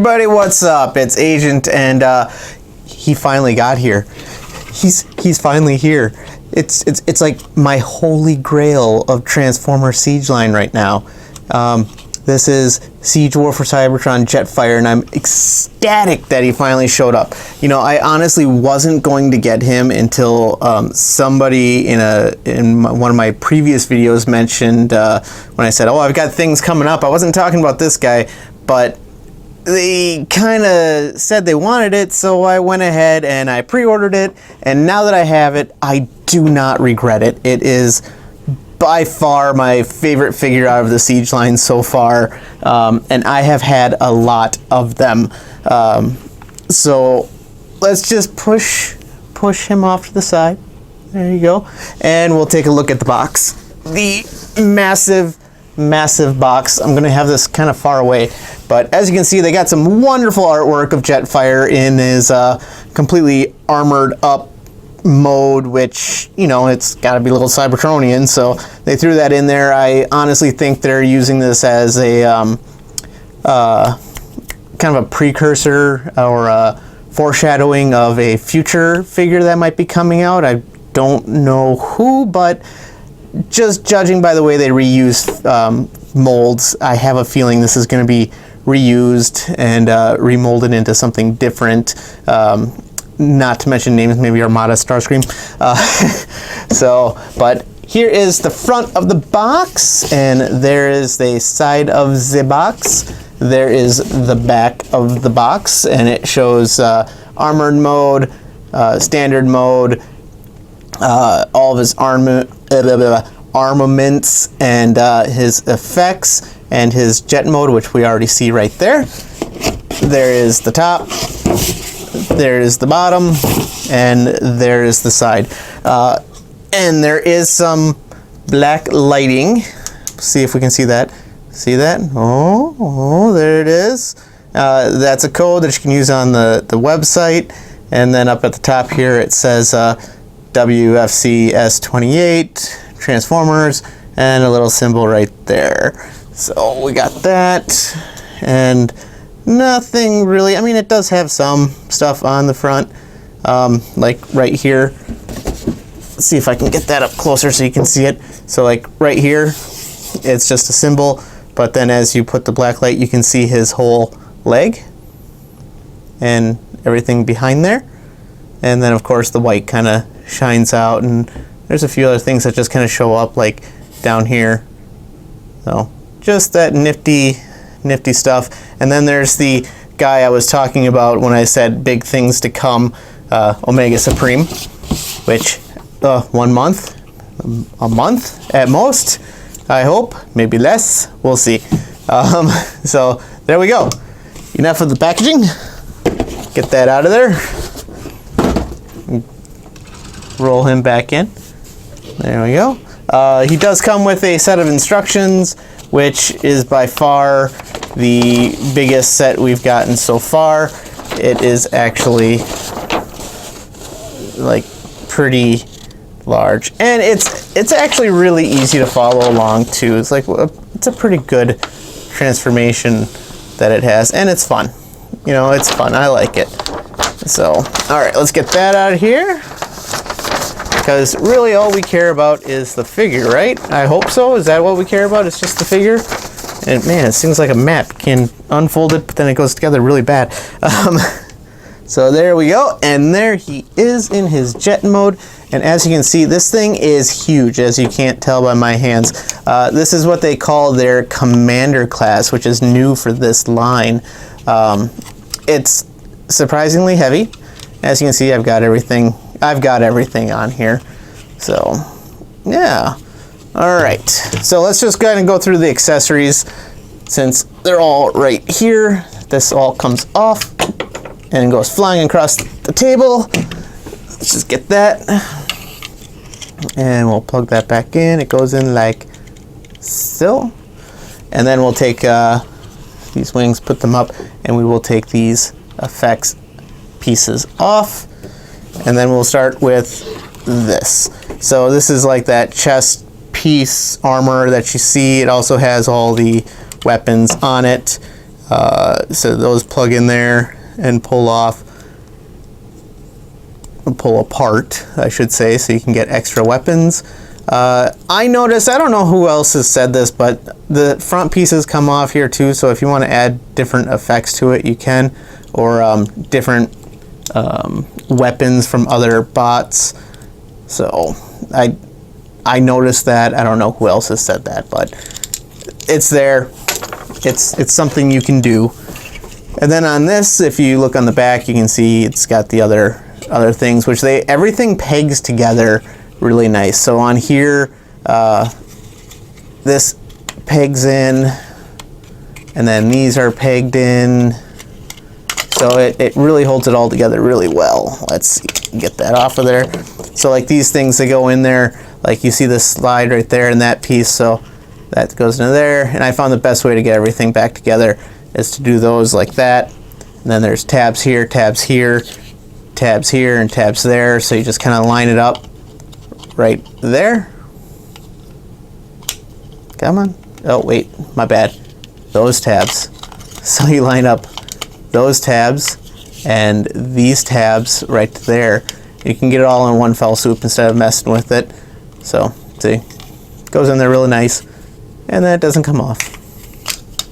everybody, what's up? It's Agent, and he finally got here. He's finally here. It's like my holy grail of Transformer Siege line right now. This is Siege War for Cybertron Jetfire, and I'm ecstatic that he finally showed up. You know, I honestly wasn't going to get him until somebody in one of my previous videos mentioned when I said, "Oh, I've got things coming up." I wasn't talking about this guy, but they kind of said they wanted it, so I went ahead and I pre-ordered it, and now that I have it, I do not regret it. It is by far my favorite figure out of the Siege line so far, and I have had a lot of them. So let's just push him off to the side. There you go. And we'll take a look at the box. The massive box. I'm going to have this kind of far away, but as you can see, they got some wonderful artwork of Jetfire in his completely armored up mode, which, you know, it's got to be a little Cybertronian, so they threw that in there. I honestly think they're using this as a kind of a precursor or a foreshadowing of a future figure that might be coming out. I don't know who, but just judging by the way they reuse molds, I have a feeling this is going to be reused and remolded into something different. Not to mention names, maybe Armada Starscream. But here is the front of the box, and there is the side of the box. There is the back of the box, and it shows armored mode, standard mode, all of his armaments, and his effects, and his jet mode, which we already see right there. There is the top. There is the bottom, and there is the side. And there is some black lighting. See if we can see that. See that? Oh, there it is. That's a code that you can use on the website. And then up at the top here, it says WFCS28, Transformers, and a little symbol right there. So we got that. And nothing really. I mean, it does have some stuff on the front, like right here. Let's see if I can get that up closer so you can see it. So like right here, it's just a symbol, but then as you put the black light, you can see his whole leg and everything behind there. And then of course the white kind of shines out, and there's a few other things that just kind of show up like down here. So just that nifty stuff. And then there's the guy I was talking about when I said big things to come, Omega Supreme, which 1 month, a month at most, I hope, maybe less, we'll see. So there we go. Enough of the packaging. Get that out of there. Roll him back in. There we go. He does come with a set of instructions, which is by far the biggest set we've gotten so far. It is actually like pretty large, and it's actually really easy to follow along too. It's like it's a pretty good transformation that it has, and it's fun. You know, it's fun. I like it. So, all right, let's get that out of here, because really all we care about is the figure, right? I hope so. Is that what we care about? It's just the figure? And man, it seems like a map. You can unfold it, but then it goes together really bad. So there we go. And there he is in his jet mode. And as you can see, this thing is huge, as you can't tell by my hands. This is what they call their commander class, which is new for this line. It's surprisingly heavy. As you can see, I've got everything on here. So yeah. All right, so let's just go ahead and go through the accessories, since they're all right here. This all comes off and goes flying across the table. Let's just get that, and we'll plug that back in. It goes in like so, and then we'll take these wings, put them up, and we will take these effects pieces off, and then we'll start with this. So this is like that chest piece armor that you see. It also has all the weapons on it. So those plug in there and pull apart, I should say, so you can get extra weapons. I noticed, I don't know who else has said this, but the front pieces come off here too, so if you want to add different effects to it, you can, or different weapons from other bots. So I noticed that. I don't know who else has said that, but it's there. It's something you can do. And then on this, if you look on the back, you can see it's got the other things, which everything pegs together really nice. So on here, this pegs in, and then these are pegged in. So it really holds it all together really well. Let's get that off of there. So like these things that go in there, like you see this slide right there in that piece, so that goes into there. And I found the best way to get everything back together is to do those like that. And then there's tabs here, tabs here, tabs here, and tabs there. So you just kind of line it up right there. Come on. Oh, wait, my bad. Those tabs. So you line up those tabs and these tabs right there. You can get it all in one fell swoop instead of messing with it. So, see, it goes in there really nice, and then it doesn't come off.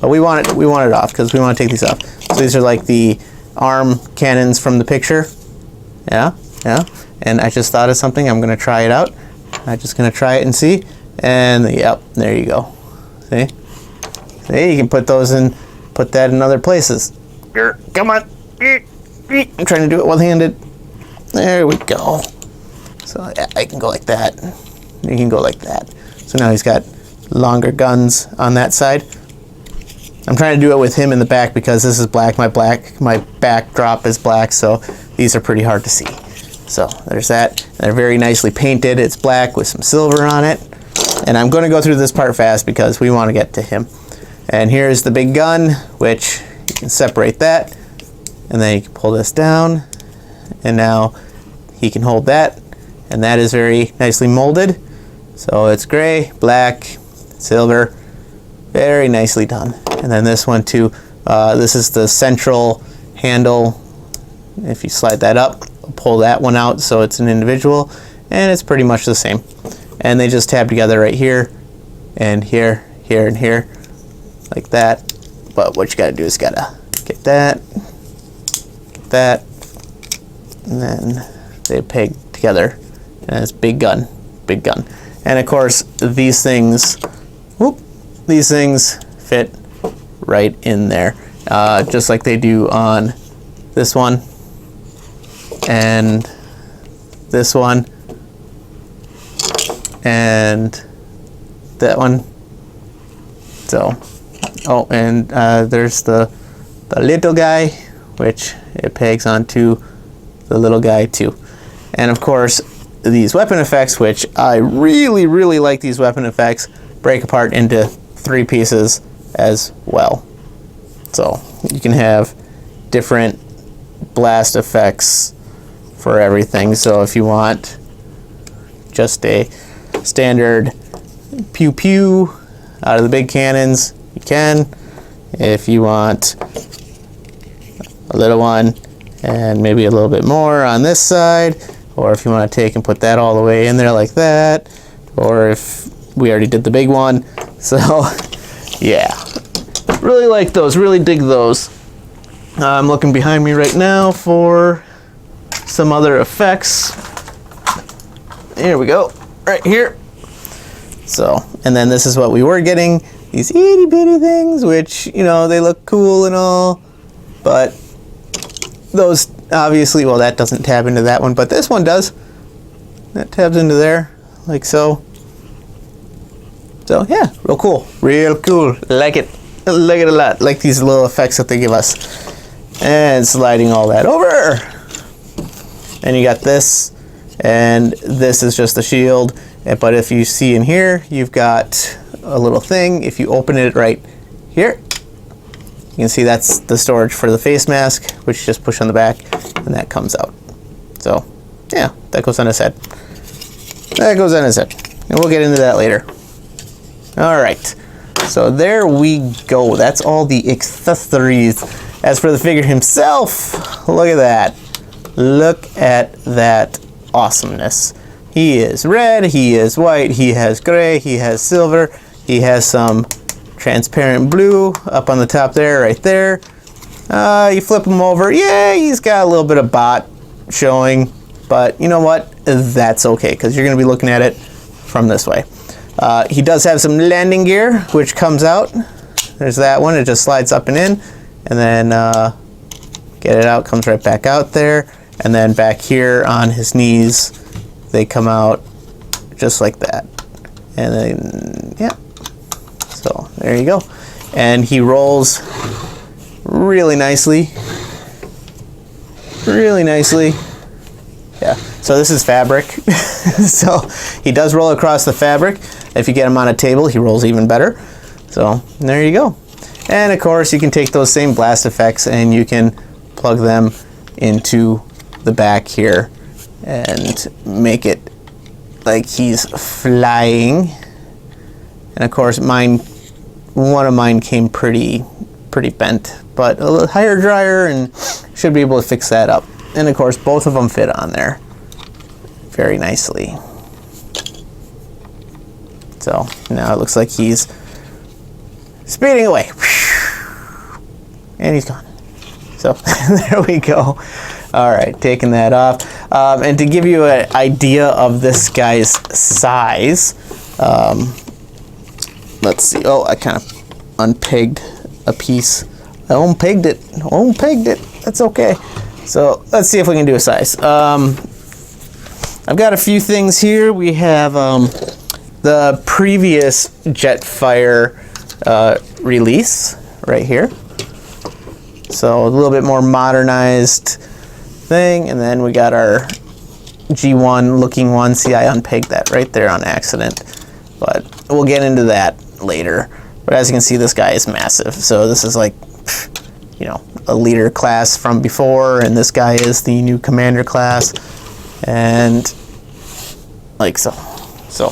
But we want it off because we want to take these off. So these are like the arm cannons from the picture. Yeah. And I just thought of something. I'm going to try it out. I'm just going to try it and see. And yep, there you go. See, you can put those in, put that in other places. Here, come on. I'm trying to do it one-handed. There we go. So I can go like that. You can go like that. So now he's got longer guns on that side. I'm trying to do it with him in the back because this is black. My backdrop is black, so these are pretty hard to see. So there's that. They're very nicely painted. It's black with some silver on it. And I'm going to go through this part fast because we want to get to him. And here's the big gun, which you can separate that. And then you can pull this down. And now he can hold that. And that is very nicely molded. So it's gray, black, silver. Very nicely done. And then this one too. This is the central handle. If you slide that up, pull that one out so it's an individual. And it's pretty much the same. And they just tab together right here. And here, here, and here. Like that. But what you gotta do is gotta get that. Get that. And then they peg together. And it's big gun. Big gun. And of course, these things fit right in there, just like they do on this one and this one and that one. So, oh, and there's the little guy, which it pegs onto the little guy too. And of course, these weapon effects, which I really, really like these weapon effects, break apart into 3 pieces as well. So you can have different blast effects for everything. So if you want just a standard pew pew out of the big cannons, you can. If you want a little one and maybe a little bit more on this side, or if you want to take and put that all the way in there like that, or if we already did the big one. So yeah, really like those, really dig those. I'm looking behind me right now for some other effects. Here we go, right here. So, and then this is what we were getting, these itty bitty things, which, you know, they look cool and all, but those obviously, well, that doesn't tab into that one, but this one does. That tabs into there, like so. So yeah, real cool. Real cool. Like it. I like it a lot. Like these little effects that they give us. And sliding all that over. And you got this. And this is just the shield. But if you see in here, you've got a little thing. If you open it right here, you can see that's the storage for the face mask, which you just push on the back, and that comes out. So yeah, that goes on his head. That goes on his head. And we'll get into that later. All right, So there we go. That's all the accessories. As for the figure himself, look at that. Look at that awesomeness. He is red, he is white, he has gray, he has silver, he has some transparent blue up on the top there, right there. You flip him over, yeah, he's got a little bit of bot showing, but you know what? That's okay, because you're going to be looking at it from this way. He does have some landing gear, which comes out. There's that one, it just slides up and in, and then get it out, comes right back out there, and then back here on his knees, they come out just like that. And then, yeah. So there you go. And he rolls really nicely. Really nicely. Yeah. So this is fabric. So he does roll across the fabric. If you get him on a table, he rolls even better. So there you go. And of course, you can take those same blast effects and you can plug them into the back here and make it like he's flying. And of course one of mine came pretty bent, but a little higher dryer and should be able to fix that up. And of course both of them fit on there very nicely. So now it looks like he's speeding away, and he's gone. So there we go. All right, taking that off. And to give you an idea of this guy's size, let's see. Oh, I kind of unpegged a piece. I unpegged it. Unpegged it. That's okay. So let's see if we can do a size. I've got a few things here. We have the previous Jetfire release right here. So a little bit more modernized thing, and then we got our G1 looking one. See, I unpegged that right there on accident, but we'll get into that later. But as you can see, this guy is massive. So this is like, you know, a leader class from before, and this guy is the new commander class, and like so. So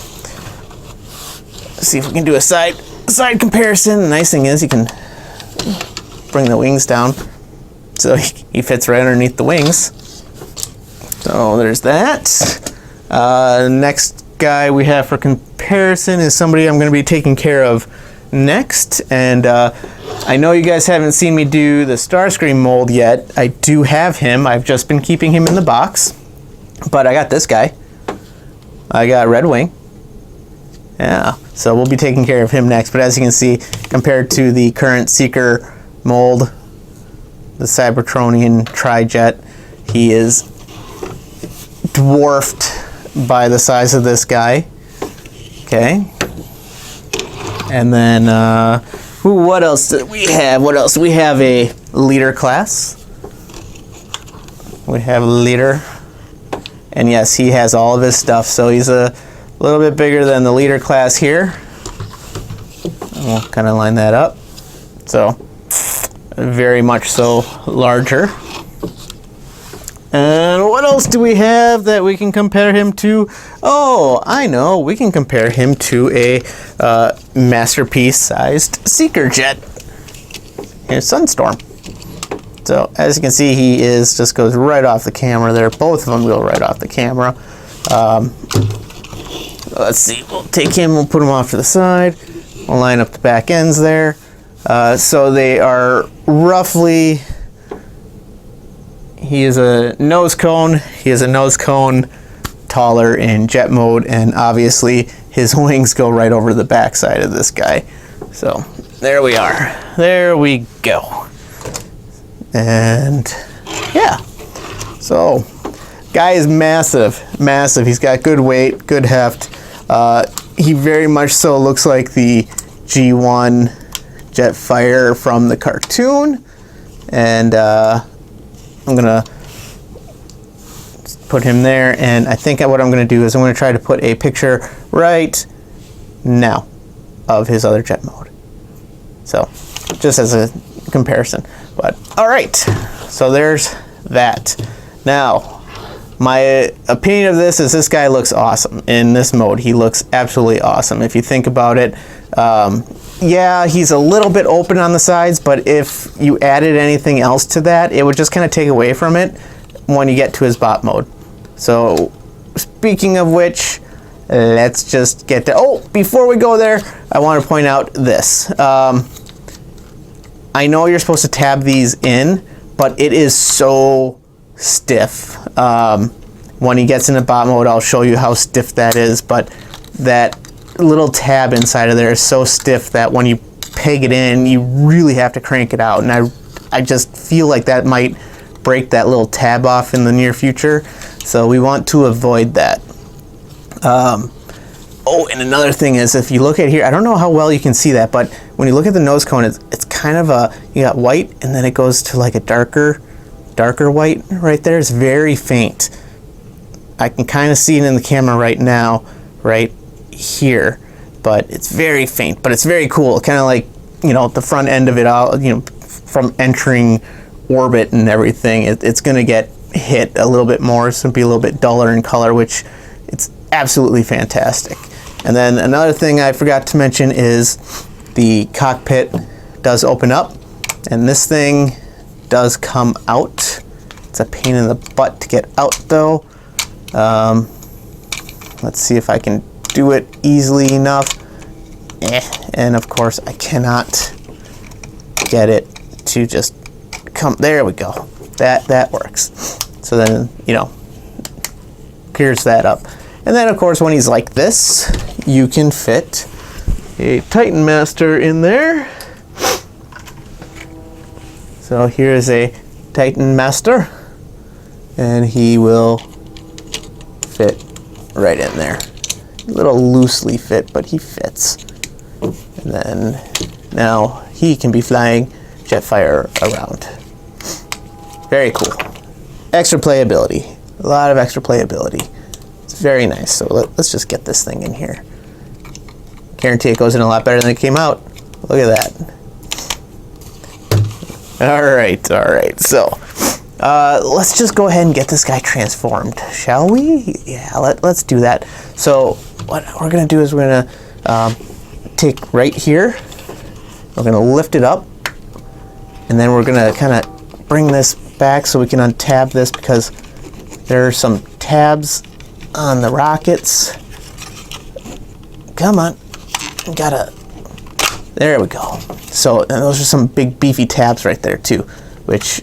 let's see if we can do a side comparison. The nice thing is you can bring the wings down, so he fits right underneath the wings. So there's that. Next guy we have for comparison is somebody I'm going to be taking care of next. And I know you guys haven't seen me do the Starscream mold yet. I do have him. I've just been keeping him in the box. But I got this guy. I got Red Wing. Yeah, so we'll be taking care of him next. But as you can see, compared to the current Seeker mold, the Cybertronian Tri-Jet, he is dwarfed by the size of this guy. Okay. And then, what else do we have? What else? We have a leader class. We have a leader. And yes, he has all of his stuff. So he's a little bit bigger than the leader class here. And we'll kind of line that up. So, very much so larger. And what else do we have that we can compare him to? Oh, I know. We can compare him to a masterpiece-sized Seeker jet. Here's Sunstorm. So as you can see, he just goes right off the camera there. Both of them go right off the camera. Let's see. We'll take him. We'll put him off to the side. We'll line up the back ends there. So they are roughly. He is a nose cone. He is a nose cone taller in jet mode, and obviously his wings go right over the backside of this guy. So there we are. There we go. And yeah. So guy is massive, massive. He's got good weight, good heft. He very much so looks like the G1 Jetfire from the cartoon, and I'm gonna put him there, and I think what I'm gonna do is I'm gonna try to put a picture right now of his other jet mode. So just as a comparison. But all right, so there's that. Now, my opinion of this guy looks awesome in this mode. He looks absolutely awesome. If you think about it, yeah, he's a little bit open on the sides, but if you added anything else to that, it would just kind of take away from it when you get to his bot mode. So speaking of which, let's just get to, oh, before we go there, I want to point out this. I know you're supposed to tab these in, but it is so stiff. When he gets into bot mode, I'll show you how stiff that is, but that little tab inside of there is so stiff that when you peg it in, you really have to crank it out. And I just feel like that might break that little tab off in the near future. So we want to avoid that. Oh, and another thing is, if you look at here, I don't know how well you can see that, but when you look at the nose cone, it's kind of a, you got white and then it goes to like a darker white right there. It's very faint. I can kind of see it in the camera right now, right here, but it's very faint, but it's very cool. Kind of like, you know, the front end of it all, you know, from entering orbit and everything, it's going to get hit a little bit more. It's going to be a little bit duller in color, which it's absolutely fantastic. And then another thing I forgot to mention is the cockpit does open up, and this thing does come out. It's a pain in the butt to get out though. Let's see if I can do it easily enough. And of course I cannot get it to just come. There we go. That works. So then, you know, clears that up. And then of course when he's like this, you can fit a Titan Master in there. So here's a Titan Master, and he will fit right in there. A little loosely fit, but he fits. And then now he can be flying Jetfire around. Very cool. Extra playability. A lot of extra playability. It's very nice. So let's just get this thing in here. Guarantee it goes in a lot better than it came out. Look at that. All right. So let's just go ahead and get this guy transformed, shall we? Yeah, let's do that. So what we're gonna do is we're gonna take right here. We're gonna lift it up, and then we're gonna kind of bring this back so we can untab this, because there are some tabs on the rockets. Come on, there we go. So, and those are some big beefy tabs right there too, which,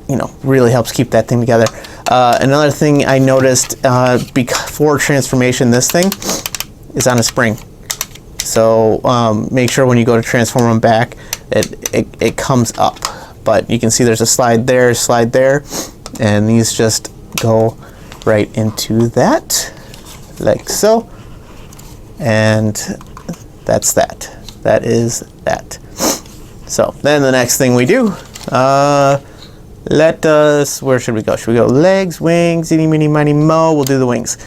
you know, really helps keep that thing together. Another thing I noticed before transformation, this thing is on a spring. So make sure when you go to transform them back, it comes up. But you can see there's a slide there, and these just go right into that, like so. And that's that. That is that. So then the next thing we do, where should we go? Should we go legs, wings, itty, meeny, miny, mo? We'll do the wings.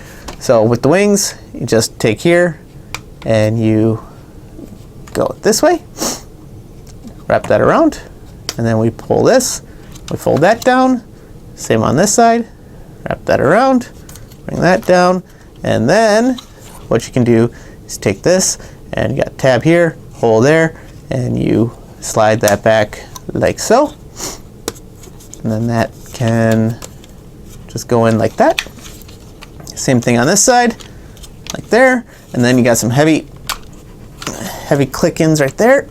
So with the wings, you just take here and you go this way, wrap that around, and then we pull this, we fold that down, same on this side, wrap that around, bring that down, and then what you can do is take this, and you got a tab here, hole there, and you slide that back like so. And then that can just go in like that. Same thing on this side, like there. And then you got some heavy click-ins right there.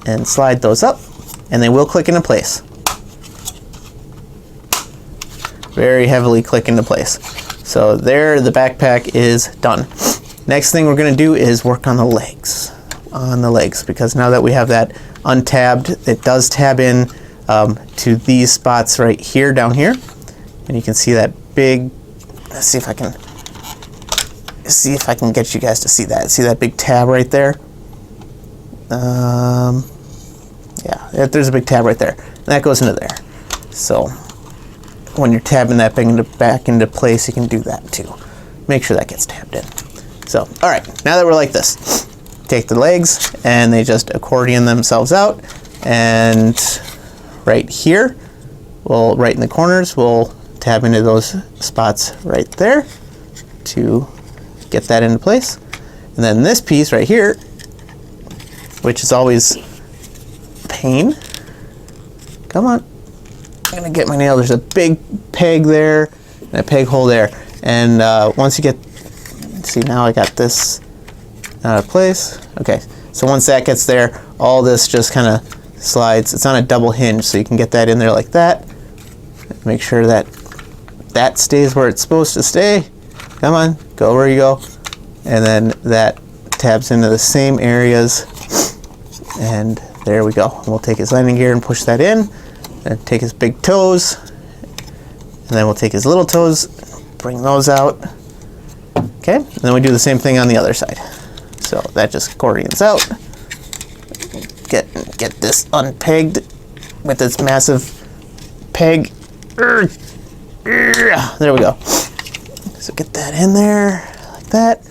And slide those up, and they will click into place. Very heavily click into place. So there, the backpack is done. Next thing we're gonna do is work on the legs. Because now that we have that untabbed, it does tab in to these spots right here, down here. And you can see that big, let's see if I can get you guys to see that. See that big tab right there? Yeah, there's a big tab right there. And that goes into there. So when you're tabbing that back into place, you can do that too. Make sure that gets tabbed in. So, all right, now that we're like this, take the legs and they just accordion themselves out. And right here, right in the corners, we'll tab into those spots right there to get that into place. And then this piece right here, which is always pain. Come on. I'm gonna get my nail. There's a big peg there and a peg hole there. And once you get, see, now I got this out of place. Okay, so once that gets there, all this just kind of slides. It's on a double hinge, so you can get that in there like that. Make sure that that stays where it's supposed to stay. Come on, go where you go. And then that tabs into the same areas. And there we go. And we'll take his landing gear and push that in. And take his big toes. And then we'll take his little toes, bring those out. Okay, and then we do the same thing on the other side. So that just accordions out. Get this unpegged with this massive peg. There we go. So get that in there like that.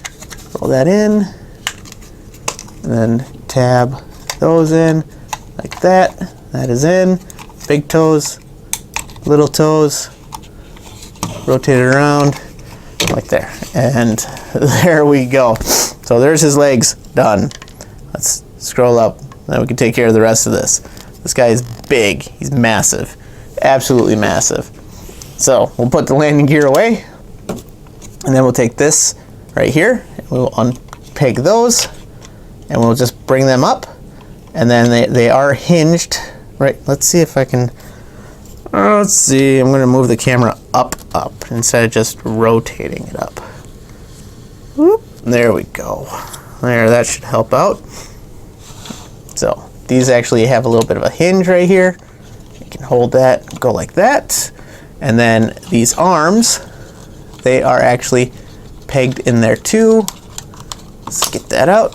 Roll that in. And then tab those in like that. That is in. Big toes, little toes. Rotate it around like there. And there we go. So there's his legs done. Let's scroll up. Then we can take care of the rest of this. This guy is big. He's massive. Absolutely massive. So we'll put the landing gear away. And then we'll take this right here. And we'll unpeg those. And we'll just bring them up. And then they are hinged. Right. Let's see if I can. Let's see. I'm going to move the camera up instead of just rotating it up. Whoop. There we go. There, that should help out. So these actually have a little bit of a hinge right here. You can hold that, go like that. And then these arms, they are actually pegged in there too. Let's get that out.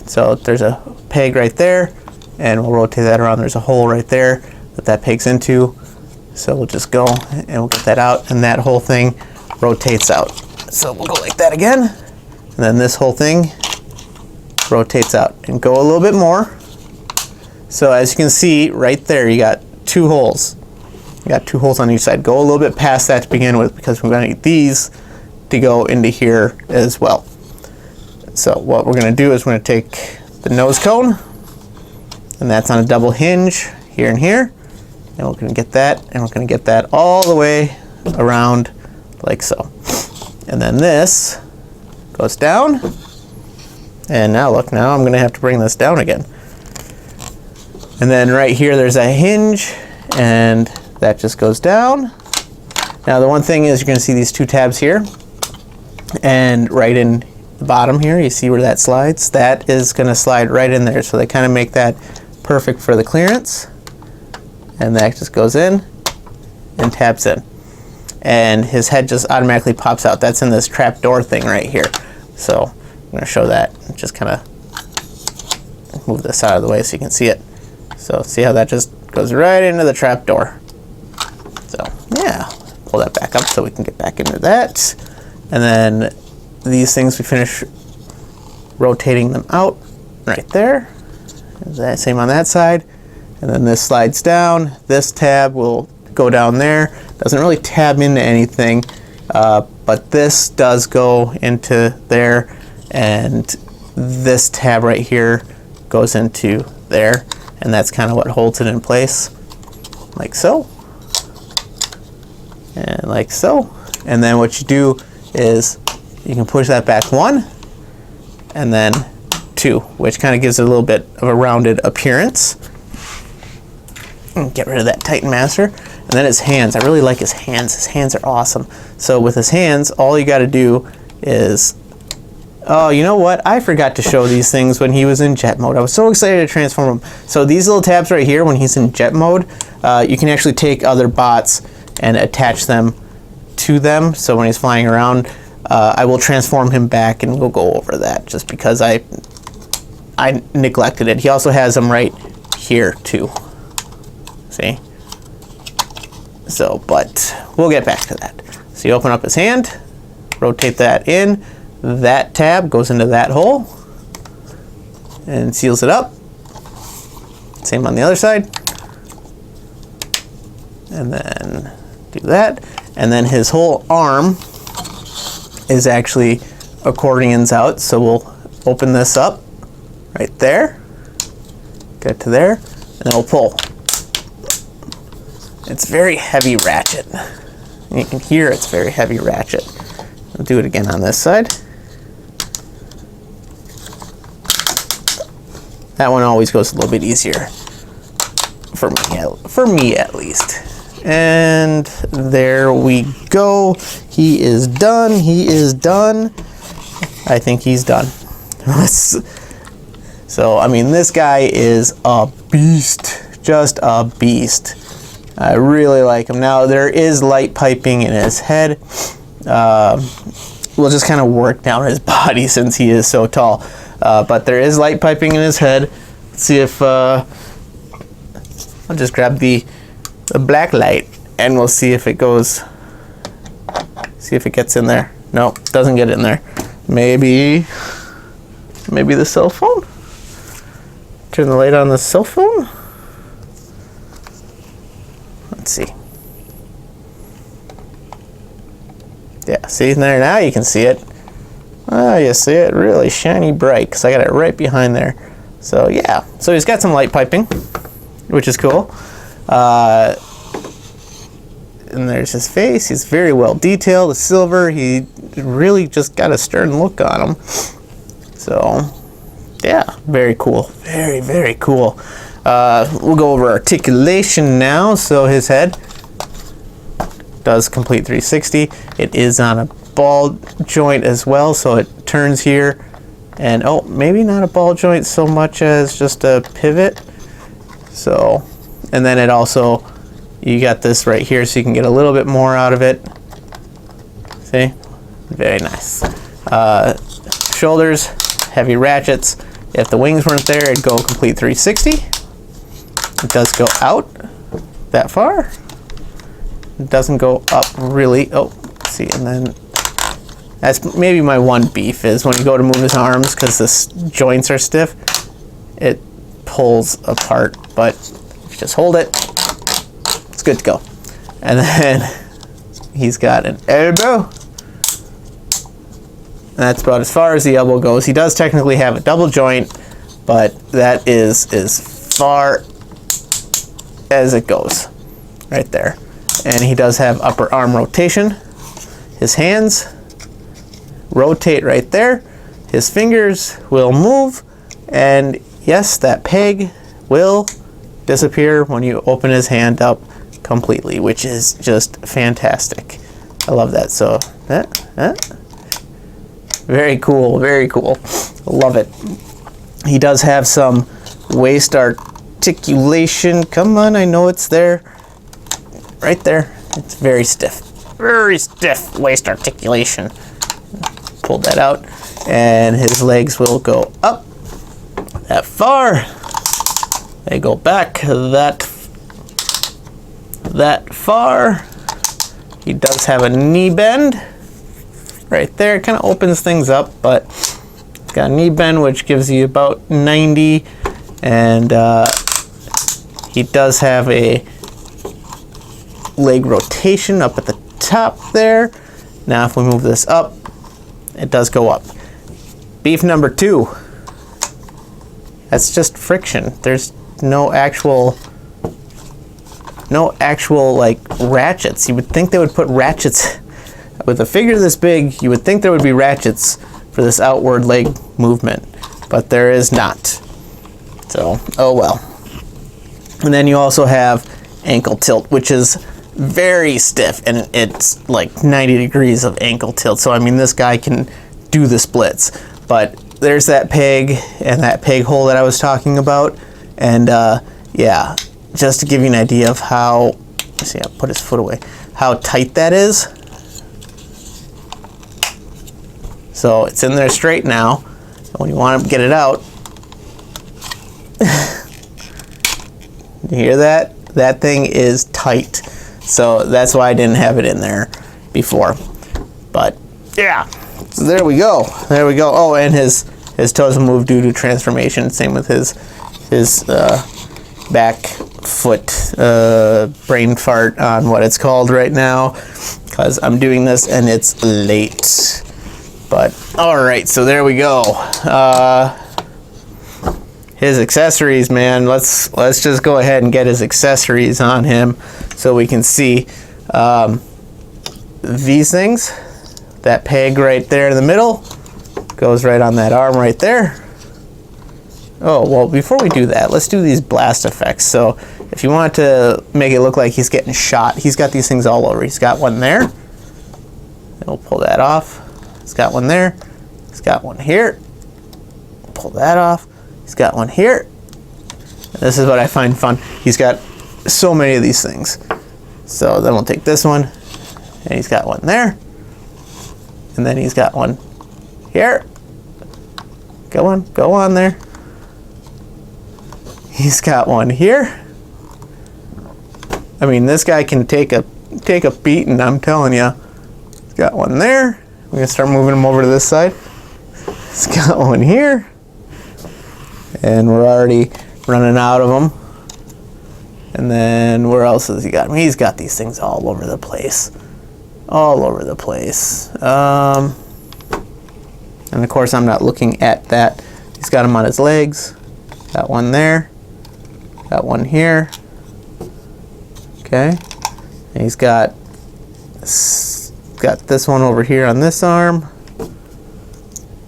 So there's a peg right there, and we'll rotate that around. There's a hole right there that pegs into. So we'll just go and we'll get that out, and that whole thing rotates out. So we'll go like that again, and then this whole thing rotates out, and go a little bit more. So as you can see right there, you got two holes. You got two holes on each side. Go a little bit past that to begin with, because we're going to need these to go into here as well. So what we're going to do is we're going to take the nose cone, and that's on a double hinge here and here, and we're going to get that, and we're going to get that all the way around like so. And then this goes down, and now look, now I'm going to have to bring this down again. And then right here there's a hinge, and that just goes down. Now the one thing is, you're going to see these two tabs here, and right in the bottom here, you see where that slides? That is going to slide right in there, so they kind of make that perfect for the clearance. And that just goes in and taps in. And his head just automatically pops out. That's in this trap door thing right here. So I'm going to show that. Just kind of move this out of the way so you can see it. So see how that just goes right into the trap door. So yeah, pull that back up so we can get back into that. And then these things, we finish rotating them out right there. Same on that side. And then this slides down. This tab will go down there. Doesn't really tab into anything, but this does go into there, and this tab right here goes into there, and that's kind of what holds it in place, like so, and like so. And then what you do is you can push that back one, and then two, which kind of gives it a little bit of a rounded appearance. And get rid of that Titan Master. And then his hands. I really like his hands. His hands are awesome. So with his hands, all you got to do is... Oh, you know what? I forgot to show these things when he was in jet mode. I was so excited to transform him. So these little tabs right here, when he's in jet mode, you can actually take other bots and attach them to them. So when he's flying around, I will transform him back, and we'll go over that just because I neglected it. He also has them right here too. See? So, but we'll get back to that. So you open up his hand, rotate that in, that tab goes into that hole and seals it up. Same on the other side. And then do that. And then his whole arm is actually accordions out. So we'll open this up right there. Get to there, and then we'll pull. It's very heavy ratchet. You can hear it's very heavy ratchet. I'll do it again on this side. That one always goes a little bit easier for me at least. And there we go. He is done. He is done. I think he's done. So, I mean, this guy is a beast. Just a beast. I really like him. Now, there is light piping in his head. We'll just kind of work down his body since he is so tall. But there is light piping in his head. Let's see if... I'll just grab the black light. And we'll see if it goes, see if it gets in there. No, doesn't get in there. Maybe the cell phone? Turn the light on the cell phone? Let's see. Yeah, see there, now you can see it. Oh, you see it really shiny bright because I got it right behind there. So yeah, so he's got some light piping, which is cool. And there's his face. He's very well detailed. The silver, he really just got a stern look on him. So, yeah, very cool. Very, very cool. We'll go over articulation now. So his head does complete 360. It is on a ball joint as well, so it turns here. And, oh, maybe not a ball joint so much as just a pivot. So, and then it also... You got this right here so you can get a little bit more out of it. See? Very nice. Shoulders, heavy ratchets. If the wings weren't there, it'd go complete 360. It does go out that far. It doesn't go up really. Oh, let's see, and then that's maybe my one beef is when you go to move his arms because the joints are stiff, it pulls apart. But if you just hold it, it's good to go. And then he's got an elbow. And that's about as far as the elbow goes. He does technically have a double joint, but that is as far as it goes. Right there. And he does have upper arm rotation. His hands rotate right there. His fingers will move. And yes, that peg will disappear when you open his hand up completely, which is just fantastic. I love that. So very cool, very cool. Love it. He does have some waist articulation. Come on, I know it's there. Right there. It's very stiff. Very stiff waist articulation. Pull that out. And his legs will go up that far. They go back that far. He does have a knee bend right there. It kind of opens things up, but it's got a knee bend which gives you about 90, and he does have a leg rotation up at the top there. Now if we move this up, it does go up. Beef number 2. That's just friction. There's no actual like ratchets. You would think they would put ratchets with a figure this big. You would think there would be ratchets for this outward leg movement, but there is not. So, oh well. And then you also have ankle tilt, which is very stiff, and it's like 90 degrees of ankle tilt. So I mean, this guy can do the splits. But there's that peg and that peg hole that I was talking about, and yeah, just to give you an idea of how, let's see, I'll put his foot away, how tight that is. So it's in there straight now. When you want to get it out, you hear that? That thing is tight. So that's why I didn't have it in there before. But yeah, so there we go. There we go. Oh, and his toes will move due to transformation. Same with his back foot brain fart on what it's called right now, because I'm doing this and it's late. But all right, so there we go. his accessories, man. Let's just go ahead and get his accessories on him so we can see these things. That peg right there in the middle goes right on that arm right there. Oh, well, before we do that, let's do these blast effects. So if you want to make it look like he's getting shot, he's got these things all over. He's got one there. We'll pull that off. He's got one there. He's got one here. Pull that off. He's got one here. And this is what I find fun. He's got so many of these things. So then we'll take this one, and he's got one there. And then he's got one here. Go on there. He's got one here. I mean, this guy can take a beating, I'm telling you. He's got one there. We're gonna start moving him over to this side. He's got one here. And we're already running out of them. And then where else has he got? I mean, he's got these things all over the place. All over the place. And of course, I'm not looking at that. He's got them on his legs. Got one there. Got one here. Okay. And he's got this one over here on this arm.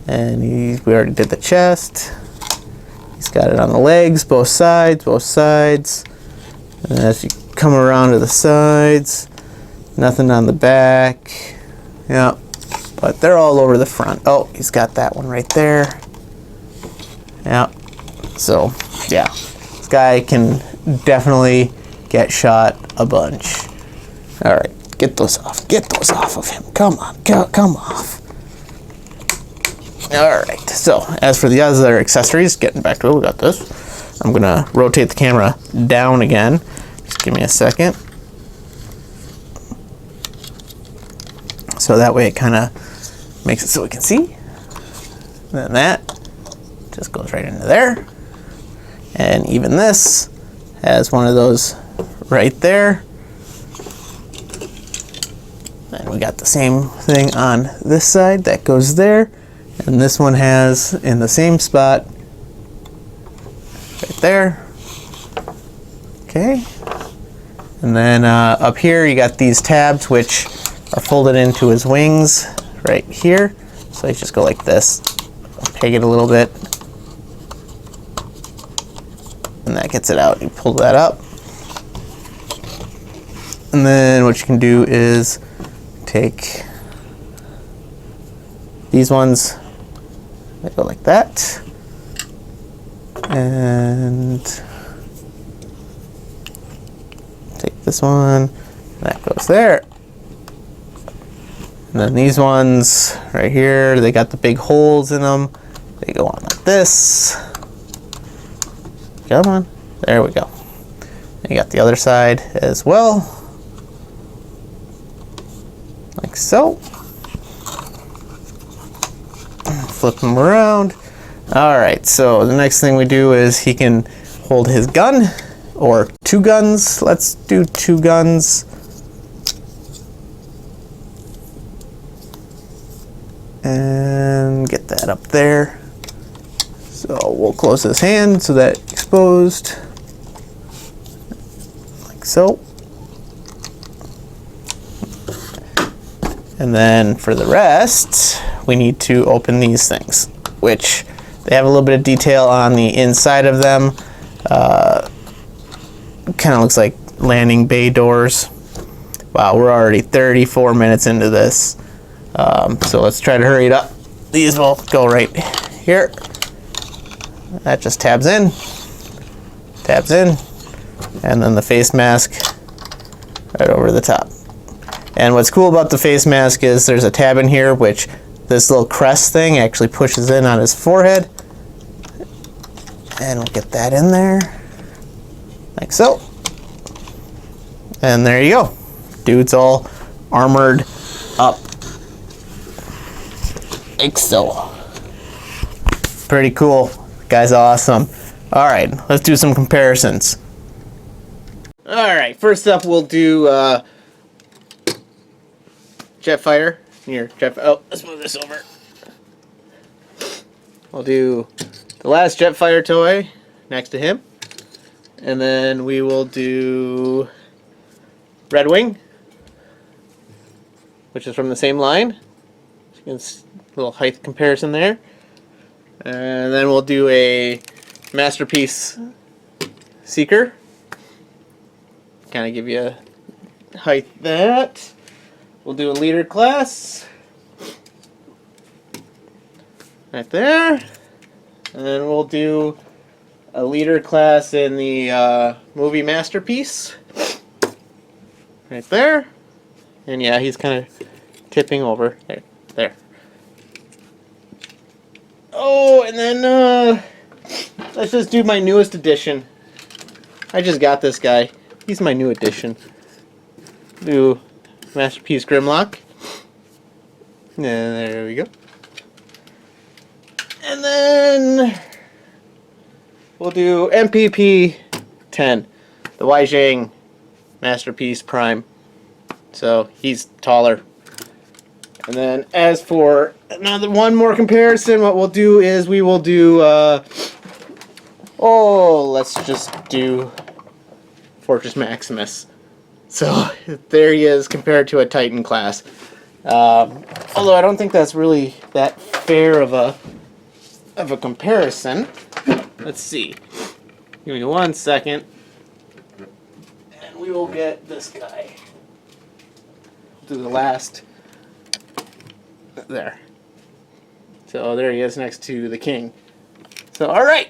And we already did the chest. He's got it on the legs, both sides. And as you come around to the sides, nothing on the back. Yeah, but they're all over the front. Oh, he's got that one right there. Yeah, so yeah, this guy can definitely get shot a bunch. All right, get those off. Get those off of him. Come on, come off. All right, so as for the other accessories, getting back to it, we got this. I'm gonna rotate the camera down again. Just give me a second. So that way it kind of makes it so we can see. And then that just goes right into there. And even this has one of those right there. And we got the same thing on this side that goes there. And this one has in the same spot right there. Okay. And then up here you got these tabs which are folded into his wings right here. So you just go like this, peg it a little bit, and that gets it out. You pull that up. And then what you can do is take these ones, they go like that, and take this one, that goes there. And then these ones right here, they got the big holes in them. They go on like this. Come on, there we go. And you got the other side as well, like so. Flip them around. All right, so the next thing we do is he can hold his gun, or two guns. Let's do two guns. And get that up there. So we'll close his hand so that exposed, like so. And then for the rest, we need to open these things, which they have a little bit of detail on the inside of them. Kind of looks like landing bay doors. Wow, we're already 34 minutes into this. So let's try to hurry it up. These will go right here. That just tabs in, and then the face mask right over the top. And what's cool about the face mask is there's a tab in here which this little crest thing actually pushes in on his forehead. And we'll get that in there, like so. And there you go. Dude's all armored up. Like so. Pretty cool. Guy's awesome. All right, let's do some comparisons. All right, first up we'll do Jetfire. Here, oh, let's move this over. We'll do the last Jetfire toy, next to him. And then we will do Red Wing, which is from the same line. It's a little height comparison there. And then we'll do a Masterpiece Seeker. Kind of give you a height that. We'll do a leader class. Right there. And then we'll do a leader class in the movie Masterpiece. Right there. And yeah, he's kind of tipping over. There. Oh, and then let's just do my newest addition. I just got this guy. He's my new addition. Do Masterpiece Grimlock. And there we go. And then we'll do MPP 10, the Weijing Masterpiece Prime. So he's taller. And then as for one more comparison, what we'll do is we will do, let's just do Fortress Maximus. So there he is compared to a Titan class. Although I don't think that's really that fair of a comparison. Let's see. Give me 1 second. And we will get this guy. Do the last. There. So there he is next to the king. So alright.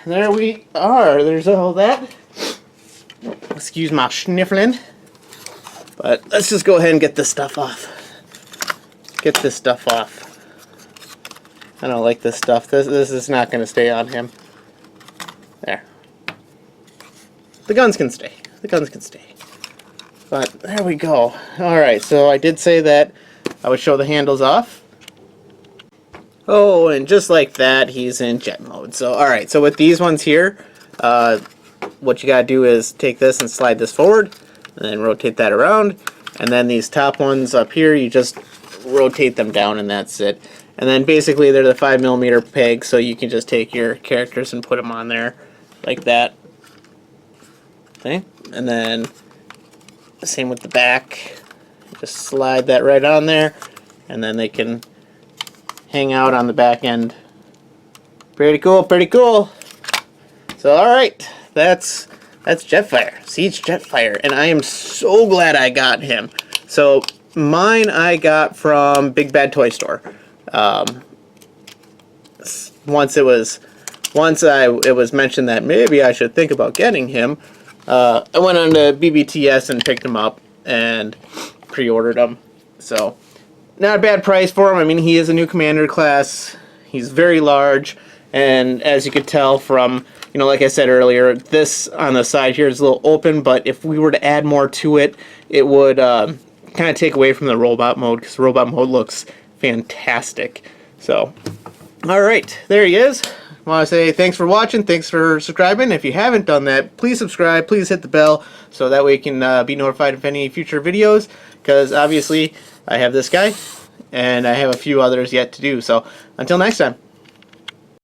There we are. There's all that. Excuse my sniffling. But let's just go ahead and get this stuff off. Get this stuff off. I don't like this stuff. This is not going to stay on him. There. The guns can stay. The guns can stay. But there we go. Alright, so I did say that I would show the handles off. Oh, and just like that, he's in jet mode. So, alright, so with these ones here, what you gotta do is take this and slide this forward, and then rotate that around. And then these top ones up here, you just rotate them down, and that's it. And then basically they're the 5mm peg, so you can just take your characters and put them on there like that. Okay, and then same with the back. Just slide that right on there, and then they can hang out on the back end. Pretty cool, pretty cool. So alright, that's Jetfire, Siege Jetfire, and I am so glad I got him. So mine I got from Big Bad Toy Store. Once it was mentioned that maybe I should think about getting him, I went on to BBTS and picked him up and pre-ordered him. So not a bad price for him. I mean, he is a new commander class. He's very large, and as you could tell from, you know, like I said earlier, this on the side here is a little open, but if we were to add more to it, it would kind of take away from the robot mode, because robot mode looks fantastic. So, alright, there he is. I want to say thanks for watching, thanks for subscribing. If you haven't done that, please subscribe, please hit the bell, so that way you can be notified of any future videos, because obviously I have this guy, and I have a few others yet to do. So, until next time.